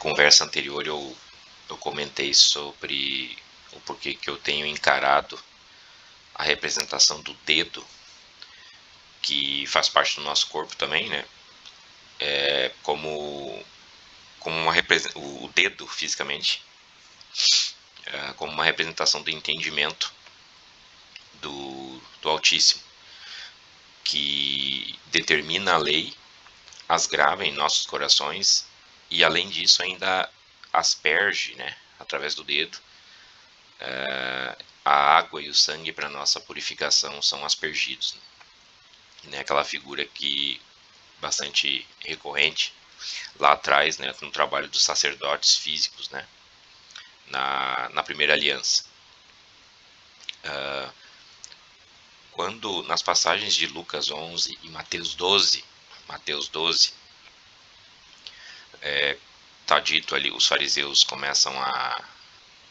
conversa anterior eu comentei sobre o porquê que eu tenho encarado a representação do dedo, que faz parte do nosso corpo também, né? Como o dedo fisicamente, como uma representação do entendimento do Altíssimo, que determina a lei, as grava em nossos corações e além disso ainda asperge, né, através do dedo. A água e o sangue para nossa purificação são aspergidos, né? Aquela figura que bastante recorrente lá atrás, né, no trabalho dos sacerdotes físicos, né, na primeira aliança. Quando nas passagens de Lucas 11 e Mateus 12, tá dito ali, os fariseus começam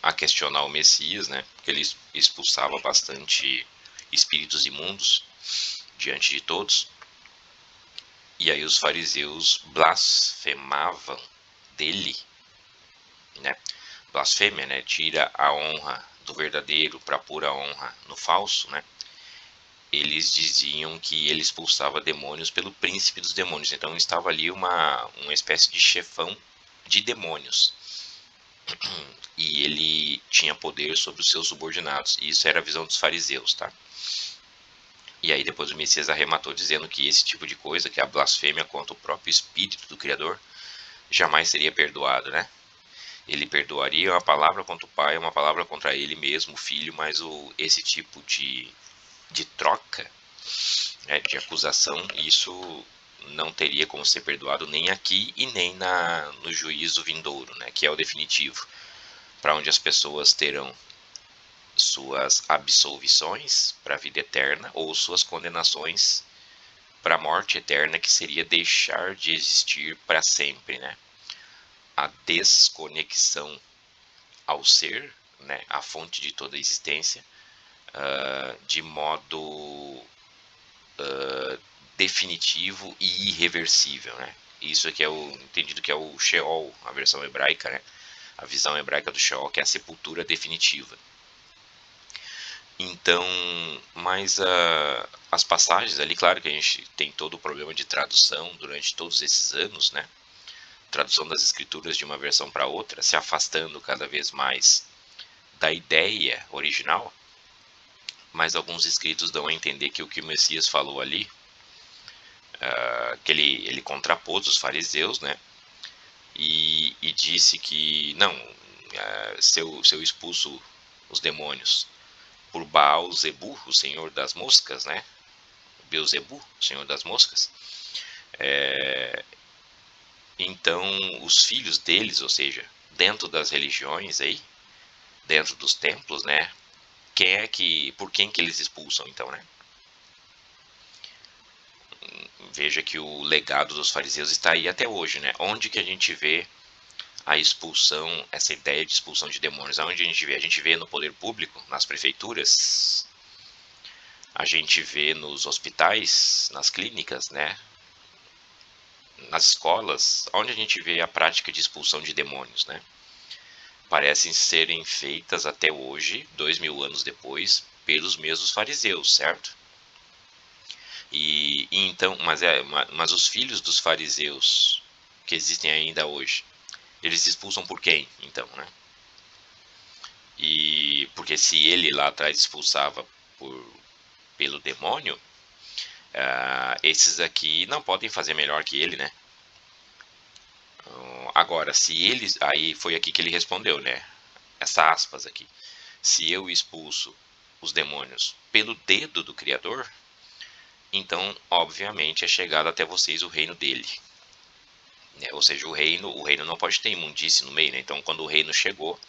a questionar o Messias, né, porque ele expulsava bastante espíritos imundos diante de todos. E aí os fariseus blasfemavam dele, né? Blasfêmia, né? Tira a honra do verdadeiro para pôr a honra no falso, né? Eles diziam que ele expulsava demônios pelo príncipe dos demônios. Então estava ali uma espécie de chefão de demônios. E ele tinha poder sobre os seus subordinados. E isso era a visão dos fariseus, tá? E aí depois o Messias arrematou dizendo que esse tipo de coisa, que é a blasfêmia contra o próprio Espírito do Criador, jamais seria perdoado, né? Ele perdoaria uma palavra contra o Pai, uma palavra contra ele mesmo, o Filho, mas esse tipo de troca, né, de acusação, isso não teria como ser perdoado nem aqui e nem no juízo vindouro, né, que é o definitivo, para onde as pessoas terão suas absolvições para a vida eterna ou suas condenações para a morte eterna, que seria deixar de existir para sempre, né? A desconexão ao ser, né, a fonte de toda a existência, de modo definitivo e irreversível, né? Isso aqui é o entendido que é o Sheol, a versão hebraica, né? A visão hebraica do Sheol, que é a sepultura definitiva. Então, mas as passagens ali, claro que a gente tem todo o problema de tradução durante todos esses anos, né? Tradução das escrituras de uma versão para outra, se afastando cada vez mais da ideia original, mas alguns escritos dão a entender que o que o Messias falou ali, que ele contrapôs os fariseus, né? E disse que não, se eu expulso os demônios por Baal Zebu, o senhor das moscas, né? Beuzebu, o senhor das moscas, então os filhos deles, ou seja, dentro das religiões aí, dentro dos templos, né? Por quem que eles expulsam então, né? Veja que o legado dos fariseus está aí até hoje, né? Onde que a gente vê a expulsão, essa ideia de expulsão de demônios? Aonde a gente vê? A gente vê no poder público, nas prefeituras, a gente vê nos hospitais, nas clínicas, né? Nas escolas, onde a gente vê a prática de expulsão de demônios, né? Parecem serem feitas até hoje, 2000 anos depois, pelos mesmos fariseus, certo? E então, mas os filhos dos fariseus que existem ainda hoje, eles expulsam por quem, então, né? E porque se ele lá atrás expulsava pelo demônio, esses aqui não podem fazer melhor que ele, né? Agora, se eles, aí foi aqui que ele respondeu, né? Essa aspas aqui. Se eu expulso os demônios pelo dedo do Criador, então, obviamente, é chegado até vocês o reino dele. Né? Ou seja, o reino não pode ter imundície no meio, né? Então, quando o reino chegou,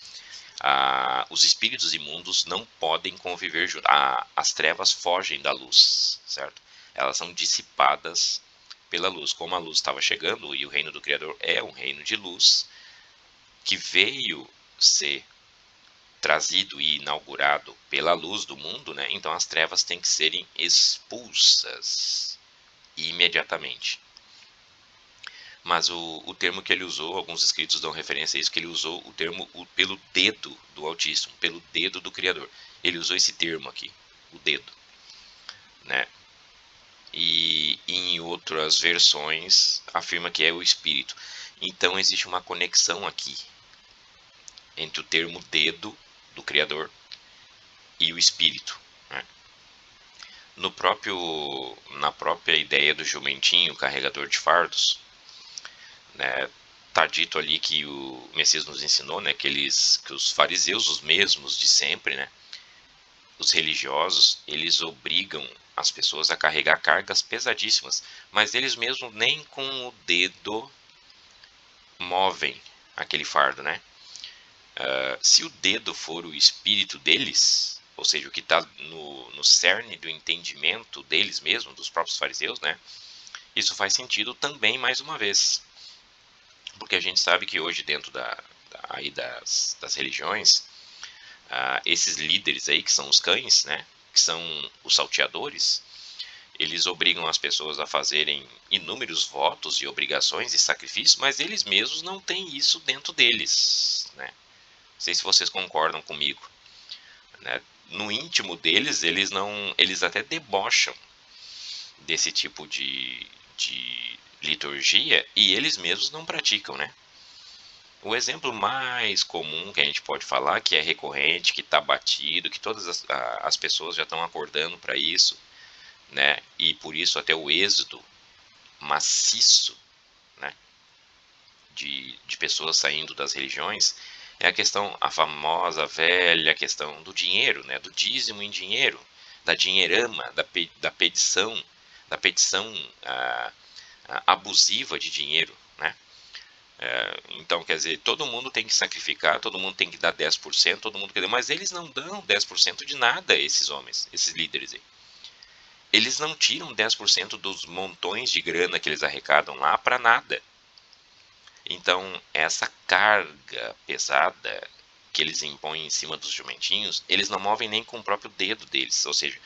os espíritos imundos não podem conviver juntos. As trevas fogem da luz, certo? Elas são dissipadas pela luz. Como a luz estava chegando e o reino do Criador é um reino de luz que veio ser trazido e inaugurado pela luz do mundo, né? Então as trevas têm que serem expulsas imediatamente. Mas o termo que ele usou, alguns escritos dão referência a isso, que ele usou o termo pelo dedo do Altíssimo, pelo dedo do Criador. Ele usou esse termo aqui, o dedo, né? E em outras versões afirma que é o Espírito. Então existe uma conexão aqui entre o termo dedo do Criador e o Espírito, né? Na própria ideia do jumentinho, carregador de fardos, né, tá dito ali que o Messias nos ensinou, né, que os fariseus, os mesmos de sempre, né, os religiosos, eles obrigam as pessoas a carregar cargas pesadíssimas, mas eles mesmos nem com o dedo movem aquele fardo, né? Se o dedo for o espírito deles, ou seja, o que está no cerne do entendimento deles mesmos, dos próprios fariseus, né? Isso faz sentido também, mais uma vez, porque a gente sabe que hoje dentro aí das religiões, esses líderes aí, que são os cães, né, que são os salteadores, eles obrigam as pessoas a fazerem inúmeros votos e obrigações e sacrifícios, mas eles mesmos não têm isso dentro deles, né? Não sei se vocês concordam comigo, né? No íntimo deles, eles até debocham desse tipo de liturgia e eles mesmos não praticam, né? O exemplo mais comum que a gente pode falar, que é recorrente, que está batido, que todas as pessoas já estão acordando para isso, né? E por isso até o êxodo maciço, né, de pessoas saindo das religiões, é a famosa velha questão do dinheiro, né? Do dízimo em dinheiro, da dinheirama, da petição abusiva de dinheiro, né? Então, quer dizer, todo mundo tem que sacrificar, todo mundo tem que dar 10%, todo mundo quer, mas eles não dão 10% de nada, esses homens, esses líderes aí. Eles não tiram 10% dos montões de grana que eles arrecadam lá para nada. Então, essa carga pesada que eles impõem em cima dos jumentinhos, eles não movem nem com o próprio dedo deles, ou seja,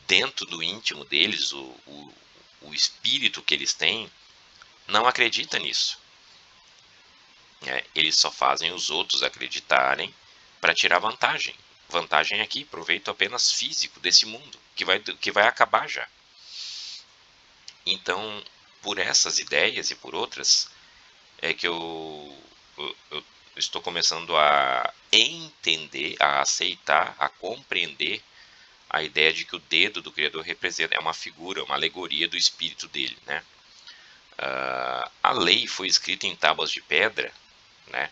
dentro do íntimo deles, o espírito que eles têm não acredita nisso. Eles só fazem os outros acreditarem para tirar vantagem. Vantagem aqui, proveito apenas físico desse mundo, que vai acabar já. Então, por essas ideias e por outras, é que eu estou começando a entender, a aceitar, a compreender a ideia de que o dedo do Criador representa, é uma figura, uma alegoria do espírito dele, né? A lei foi escrita em tábuas de pedra, né,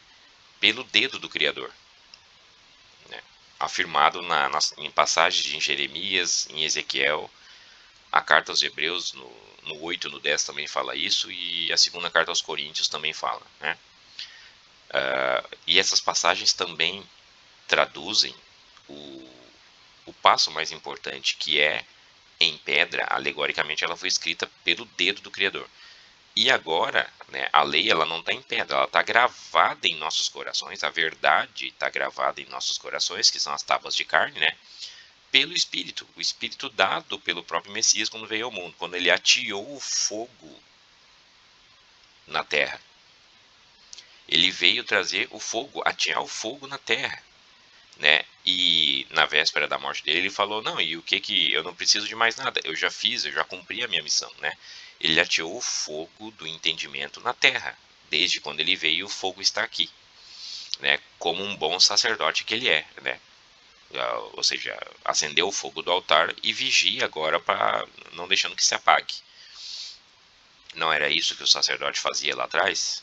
pelo dedo do Criador, né, afirmado em passagens em Jeremias, em Ezequiel, a carta aos Hebreus, no 8 e no 10 também fala isso, e a segunda carta aos Coríntios também fala, né? E essas passagens também traduzem o passo mais importante, que é em pedra, alegoricamente ela foi escrita pelo dedo do Criador. E agora, né, a lei ela não está em pedra, ela está gravada em nossos corações, a verdade está gravada em nossos corações, que são as tábuas de carne, né, pelo Espírito, o Espírito dado pelo próprio Messias quando veio ao mundo, quando ele ateou o fogo na terra. Ele veio trazer o fogo, atear o fogo na terra, né? E na véspera da morte dele, ele falou: não, e o que eu não preciso de mais nada, eu já fiz, eu já cumpri a minha missão, né? Ele ateou o fogo do entendimento na terra. Desde quando ele veio, o fogo está aqui, né? Como um bom sacerdote que ele é, né? Ou seja, acendeu o fogo do altar e vigia agora para não deixando que se apague. Não era isso que o sacerdote fazia lá atrás?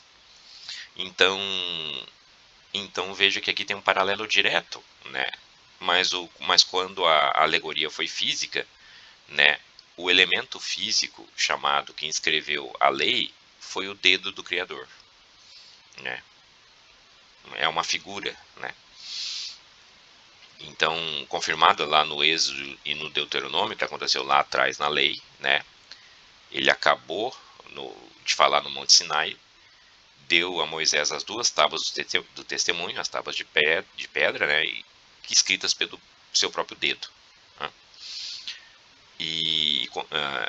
Então, veja que aqui tem um paralelo direto, né? Mas quando a alegoria foi física, né? O elemento físico chamado que escreveu a lei foi o dedo do Criador, né? É uma figura, né? Então, confirmado lá no Êxodo e no Deuteronômio, que aconteceu lá atrás na lei, né? Ele acabou de falar no Monte Sinai, deu a Moisés as duas tábuas do testemunho, as tábuas de pedra, né, escritas pelo seu próprio dedo, né? E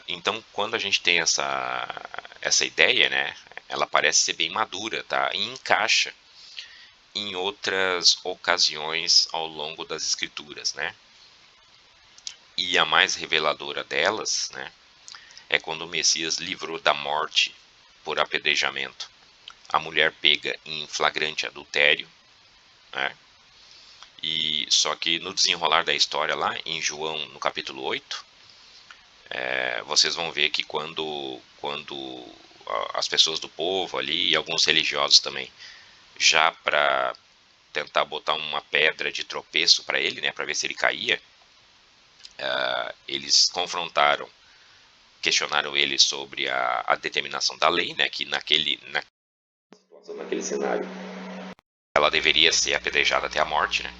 então, quando a gente tem essa ideia, né, ela parece ser bem madura, tá? E encaixa em outras ocasiões ao longo das escrituras, né? E a mais reveladora delas, né, é quando o Messias livrou da morte por apedrejamento a mulher pega em flagrante adultério, né? E só que no desenrolar da história lá em João, no capítulo 8, vocês vão ver que quando as pessoas do povo ali e alguns religiosos também, já para tentar botar uma pedra de tropeço para ele, né, para ver se ele caía, eles questionaram ele sobre a determinação da lei, né, que naquele cenário ela deveria ser apedrejada até a morte, né?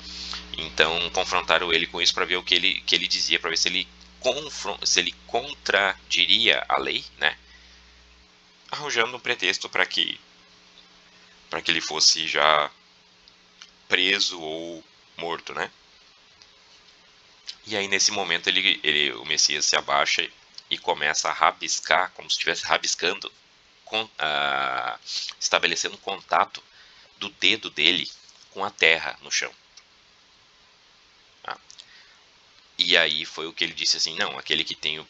Então confrontaram ele com isso para ver o que ele dizia, para ver se ele contradiria a lei, né? Arranjando um pretexto para que ele fosse já preso ou morto, né? E aí nesse momento o Messias se abaixa e começa a rabiscar, como se estivesse rabiscando, estabelecendo um contato do dedo dele com a terra no chão. Tá? E aí foi o que ele disse assim: não, aquele que tem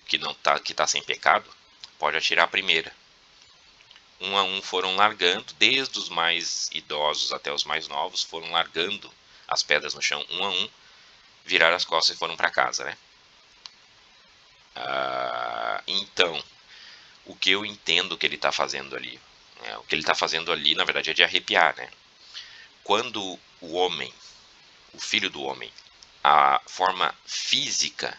que tá sem pecado pode atirar a primeira. Um a um foram largando, desde os mais idosos até os mais novos, foram largando as pedras no chão, um a um, viraram as costas e foram para casa, né? Então, o que eu entendo que ele está fazendo ali, né? O que ele está fazendo ali, na verdade, é de arrepiar, né? Quando o homem, o filho do homem, a forma física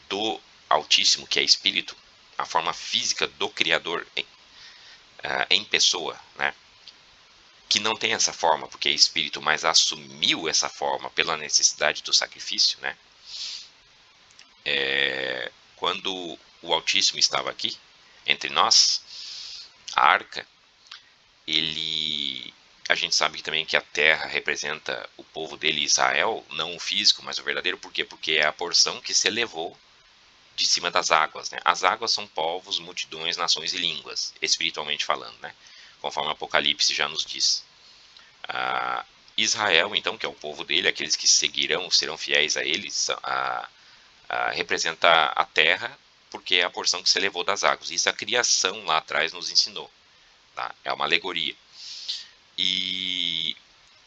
do Altíssimo, que é Espírito, a forma física do Criador em pessoa, né? Que não tem essa forma porque é Espírito, mas assumiu essa forma pela necessidade do sacrifício, né? Quando o Altíssimo estava aqui, entre nós, a arca, a gente sabe também que a terra representa o povo dele, Israel, não o físico, mas o verdadeiro. Por quê? Porque é a porção que se elevou de cima das águas, né? As águas são povos, multidões, nações e línguas, espiritualmente falando, né? Conforme o Apocalipse já nos diz. Israel, então, que é o povo dele, aqueles que seguirão, serão fiéis a ele, representa a terra, porque é a porção que se elevou das águas. Isso a criação lá atrás nos ensinou. Tá? É uma alegoria. E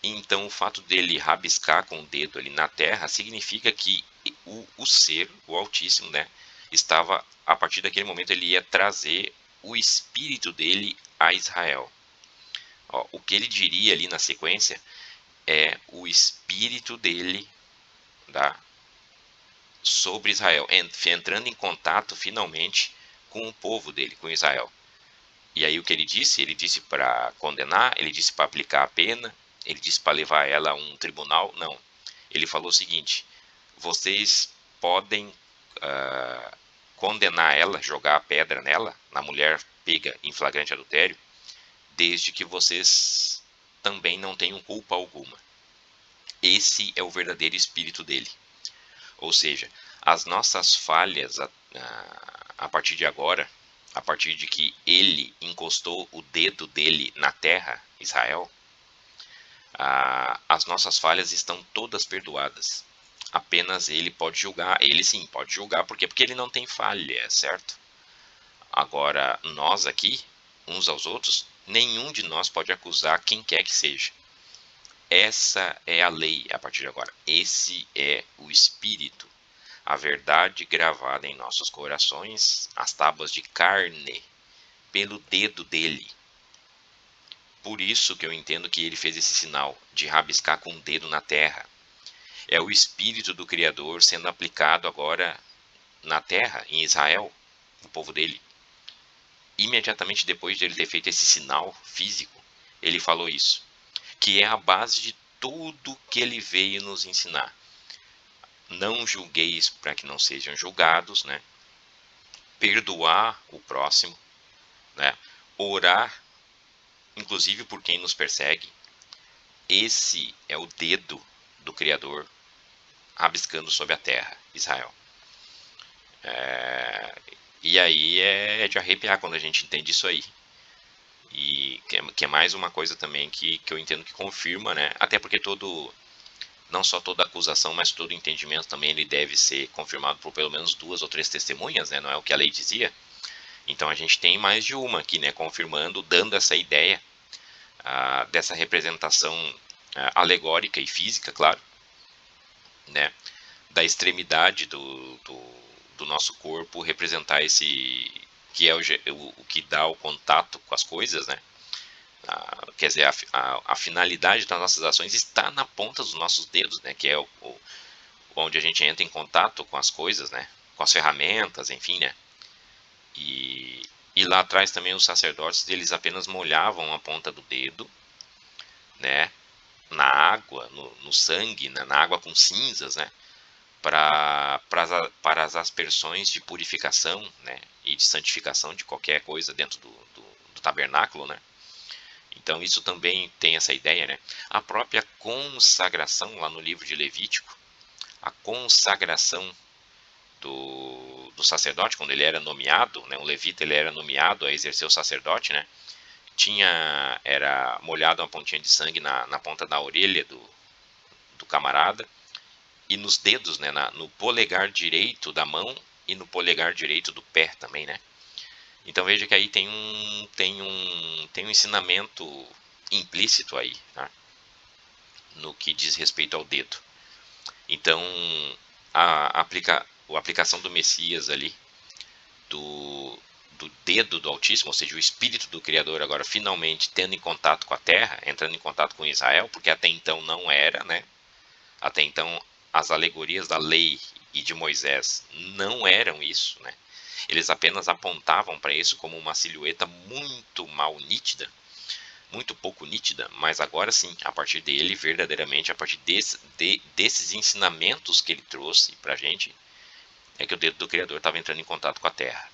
então o fato dele rabiscar com o dedo ali na terra significa que o ser, o Altíssimo, né, estava, a partir daquele momento, ele ia trazer o espírito dele a Israel. Ó, o que ele diria ali na sequência é o espírito dele, tá, sobre Israel, entrando em contato finalmente com o povo dele, com Israel. E aí o que ele disse? Ele disse para condenar, ele disse para aplicar a pena, ele disse para levar ela a um tribunal. Não. Ele falou o seguinte: vocês podem condenar ela, jogar a pedra nela, na mulher pega em flagrante adultério, desde que vocês também não tenham culpa alguma. Esse é o verdadeiro espírito dele. Ou seja, as nossas falhas a partir de agora, a partir de que ele encostou o dedo dele na terra, Israel, as nossas falhas estão todas perdoadas. Apenas ele pode julgar. Ele sim pode julgar, por quê? Porque ele não tem falha, certo? Agora, nós aqui, uns aos outros, nenhum de nós pode acusar quem quer que seja. Essa é a lei a partir de agora. Esse é o Espírito. A verdade gravada em nossos corações, as tábuas de carne, pelo dedo dele. Por isso que eu entendo que ele fez esse sinal de rabiscar com o dedo na terra. É o Espírito do Criador sendo aplicado agora na terra, em Israel, o povo dele. Imediatamente depois de ele ter feito esse sinal físico, ele falou isso, que é a base de tudo que ele veio nos ensinar. Não julgueis para que não sejam julgados, né? Perdoar o próximo, né? Orar, inclusive por quem nos persegue. Esse é o dedo do Criador rabiscando sobre a terra, Israel. E aí é de arrepiar quando a gente entende isso aí. E que é mais uma coisa também que eu entendo que confirma, né? Até porque não só toda acusação, mas todo entendimento também ele deve ser confirmado por pelo menos 2 ou 3 testemunhas, né? Não é o que a lei dizia. Então a gente tem mais de uma aqui, né? Confirmando, dando essa ideia dessa representação alegórica e física, claro, né? Da extremidade do nosso corpo representar esse que é o que dá o contato com as coisas, né? Quer dizer, a finalidade das nossas ações está na ponta dos nossos dedos, né? Que é onde a gente entra em contato com as coisas, né? Com as ferramentas, enfim, né? E lá atrás também os sacerdotes, eles apenas molhavam a ponta do dedo, né? Na água, no sangue, né? Na água com cinzas, né? Para as aspersões de purificação, né? E de santificação de qualquer coisa dentro do tabernáculo, né? Então isso também tem essa ideia, né? A própria consagração lá no livro de Levítico, a consagração do sacerdote, quando ele era nomeado, né? Um levita ele era nomeado a exercer o sacerdote, né? Era molhado uma pontinha de sangue na ponta da orelha do camarada e nos dedos, né? No polegar direito da mão e no polegar direito do pé também, né? Então veja que aí tem um ensinamento implícito aí, tá? No que diz respeito ao dedo. Então a aplicação do Messias ali, do dedo do Altíssimo, ou seja, o Espírito do Criador agora finalmente tendo em contato com a Terra, entrando em contato com Israel, porque até então não era, né? Até então as alegorias da lei e de Moisés não eram isso, né? Eles apenas apontavam para isso como uma silhueta muito mal nítida, muito pouco nítida, mas agora sim, a partir dele, verdadeiramente, a partir desses ensinamentos que ele trouxe para a gente, é que o dedo do Criador estava entrando em contato com a Terra.